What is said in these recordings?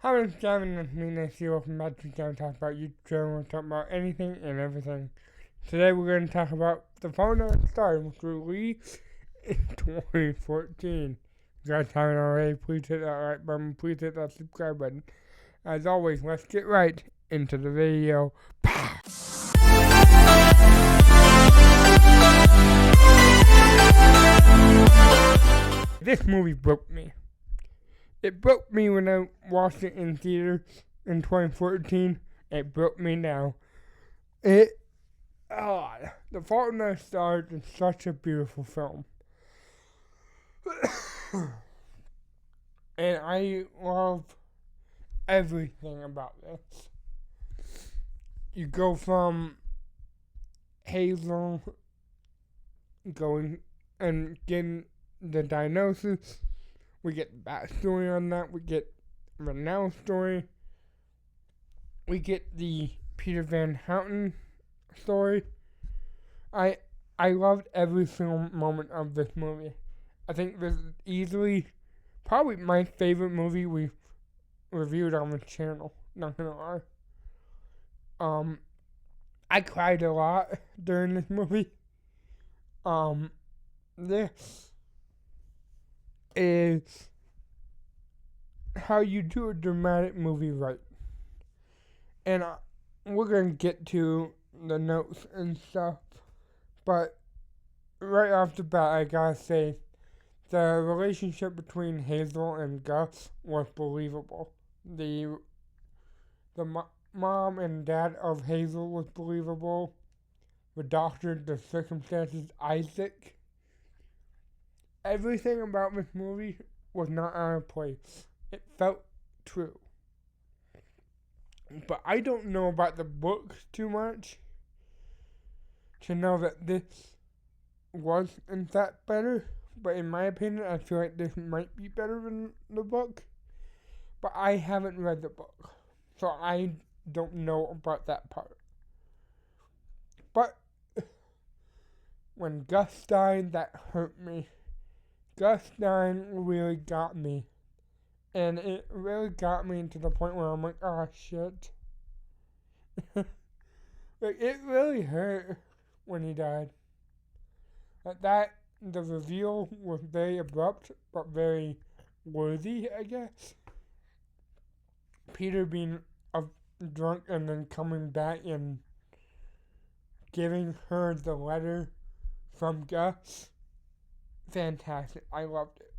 How is Gavin with me next year? Welcome back to Gavin Talk About YouTube channel. We're talking about anything and everything. Today we're going to talk about the phone that started, which was released in 2014. If you guys haven't already, please hit that like button, please hit that subscribe button. As always, let's get right into the video. This movie broke me. It broke me when I watched it in theater in 2014. It broke me now. The Fault in Our Stars is such a beautiful film. And I love everything about this. You go from Hazel going and getting the diagnosis. We get the backstory on that. We get Renell's story. We get the Peter Van Houten story. I loved every single moment of this movie. I think this is easily probably my favorite movie we've reviewed on the channel. Not gonna lie. I cried a lot during this movie. This is how you do a dramatic movie right. And we're going to get to the notes and stuff. But right off the bat, I gotta say, the relationship between Hazel and Gus was believable. The mom and dad of Hazel was believable. The doctor, the circumstances, Isaac. Everything about this movie was not out of place. It felt true. But I don't know about the books too much to know that this was in fact better. But in my opinion, I feel like this might be better than the book. But I haven't read the book, so I don't know about that part. But when Gus died, that hurt me. Gus dying really got me. And it really got me to the point where I'm like, oh shit. Like, it really hurt when he died. The reveal was very abrupt, but very worthy, I guess. Peter being drunk and then coming back and giving her the letter from Gus. Fantastic. I loved it.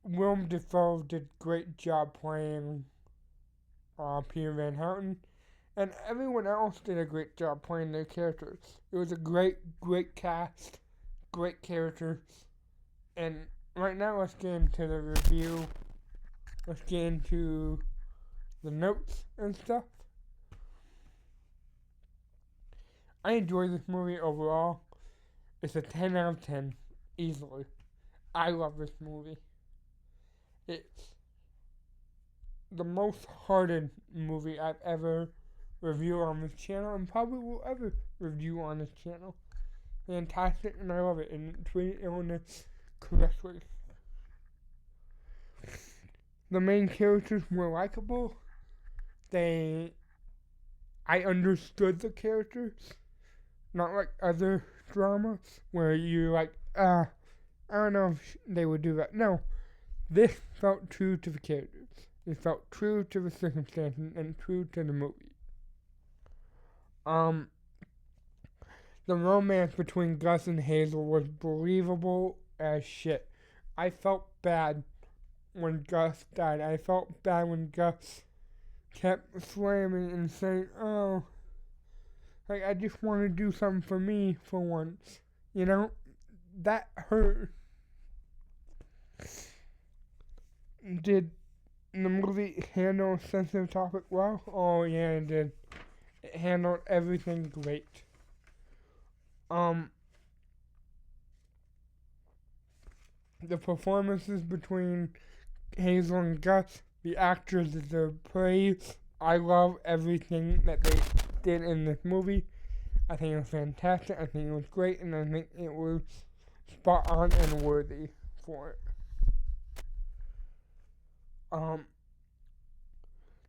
Willem Dafoe did a great job playing Peter Van Houten, and everyone else did a great job playing their characters. It was a great cast, great characters, and right now let's get into the review. Let's get into the notes and stuff. I enjoyed this movie overall. It's a 10 out of 10, easily. I love this movie. It's the most hearted movie I've ever reviewed on this channel, and probably will ever review on this channel. Fantastic, and I love it, and it treated illness correctly. The main characters were likable. I understood the characters. Not like other dramas where you're like, I don't know if they would do that. No, this felt true to the characters. It felt true to the circumstances and true to the movie. The romance between Gus and Hazel was believable as shit. I felt bad when Gus died. I felt bad when Gus kept slamming and saying, oh, like, I just want to do something for me for once. You know? That hurt. Did the movie handle a sensitive topic well? Oh, yeah, it did. It handled everything great. The performances between Hazel and Gus, the actors deserve praise. I love everything that they did in this movie. I think it was fantastic. I think it was great, and I think it was spot on and worthy for it.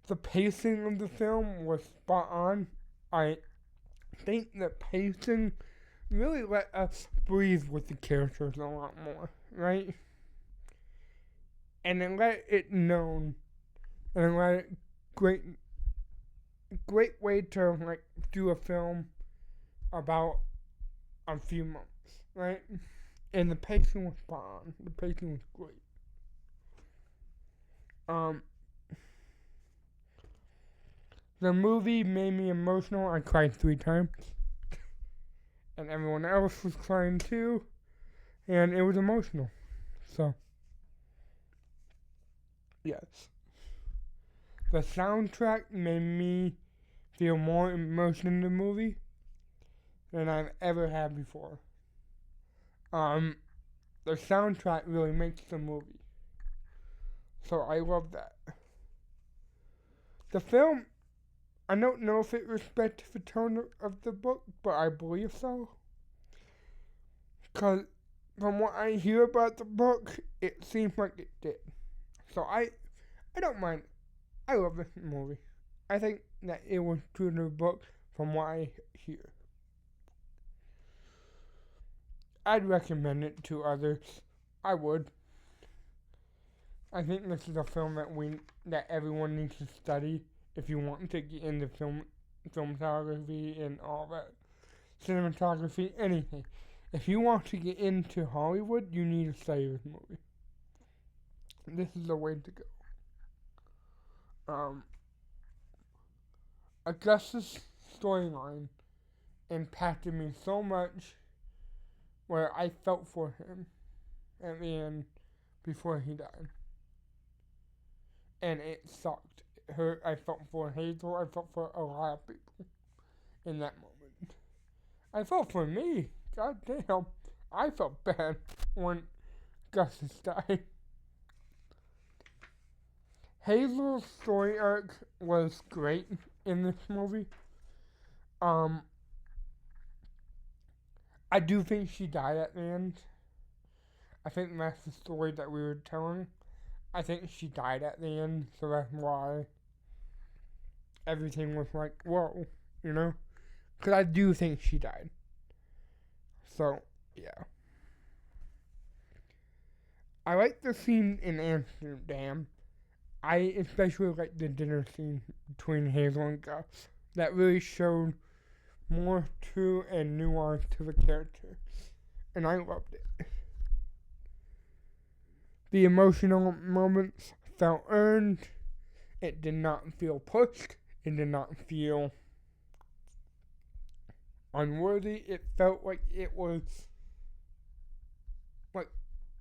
the pacing of the film was spot on. I think the pacing really let us breathe with the characters a lot more, right? And it let it known, and it let it great way to like do a film about a few months, right? And the pacing was spot on. The pacing was great. The movie made me emotional. I cried 3 times. And everyone else was crying too. And it was emotional. So, yes. The soundtrack made me feel more emotion in the movie than I've ever had before. The soundtrack really makes the movie. So I love that. The film, I don't know if it respects the tone of the book, but I believe so. Because from what I hear about the book, it seems like it did. So I don't mind. I love this movie. I think that it was true to the book from what I hear. I'd recommend it to others. I would. I think this is a film that everyone needs to study if you want to get into cinematography and all that. Cinematography, anything. If you want to get into Hollywood, you need to study this movie. This is the way to go. Augustus' storyline impacted me so much where I felt for him at the end before he died. And it sucked. It hurt. I felt for Hazel. I felt for a lot of people in that moment. I felt for me. God damn. I felt bad when Gus's died. Hazel's story arc was great in this movie. I do think she died at the end. I think that's the story that we were telling. I think she died at the end, so that's why everything was like, whoa, you know? Because I do think she died. So, yeah. I like the scene in Amsterdam. I especially like the dinner scene between Hazel and Gus. That really showed more true and nuance to the character. And I loved it. The emotional moments felt earned. It did not feel pushed. It did not feel unworthy. It felt like it was like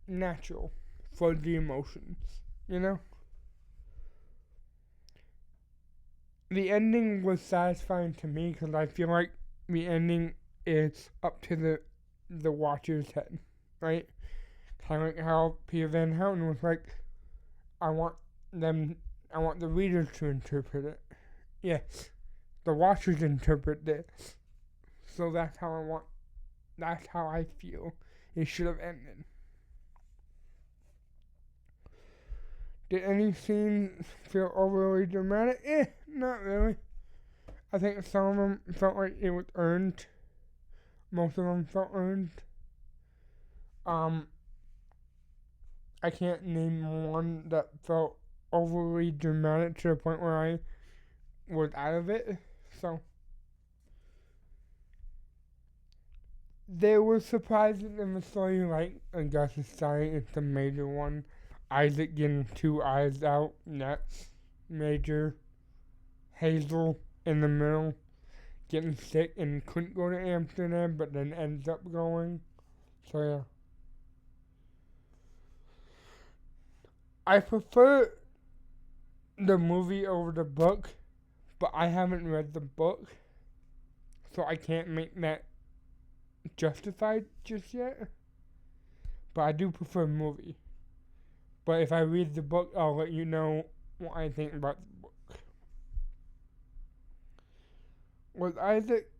natural for the emotions, you know? The ending was satisfying to me because I feel like the ending is up to the watcher's head, right? Kind of like how Peter Van Houten was like, I want the readers to interpret it. Yes, the watchers interpret it. So that's how I feel it should have ended. Did any scene feel overly dramatic? Not really. I think some of them felt like it was earned. Most of them felt earned. I can't name one that felt overly dramatic to the point where I was out of it. So there were surprises in the story, like Augustus dying is the major one. Isaac getting 2 eyes out, that's major. Hazel in the middle, getting sick and couldn't go to Amsterdam, but then ends up going. So yeah. I prefer the movie over the book, but I haven't read the book, so I can't make that justified just yet. But I do prefer the movie. But if I read the book, I'll let you know what I think about the book. Was Isaac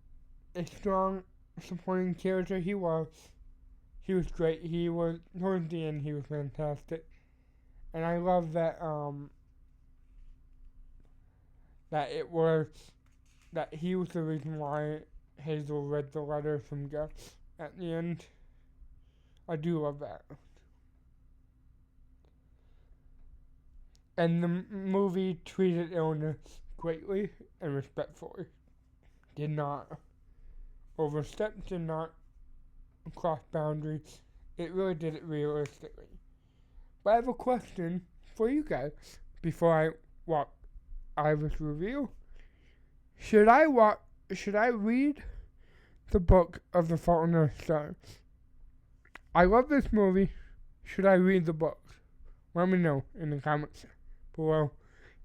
a strong supporting character? He was. He was great. He was, towards the end, he was fantastic. And I love that, that he was the reason why Hazel read the letter from Gus at the end. I do love that. And the movie treated illness greatly and respectfully. Did not overstep, did not cross boundaries. It really did it realistically. But I have a question for you guys before I walk out of this review. Should I read the book of The Fault in Our Stars? I love this movie. Should I read the book? Let me know in the comments below,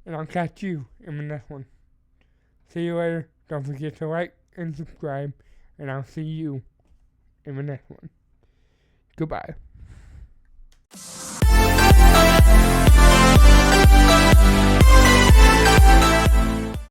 and I'll catch you in the next one. See you later. Don't forget to like and subscribe, and I'll see you in the next one. Goodbye.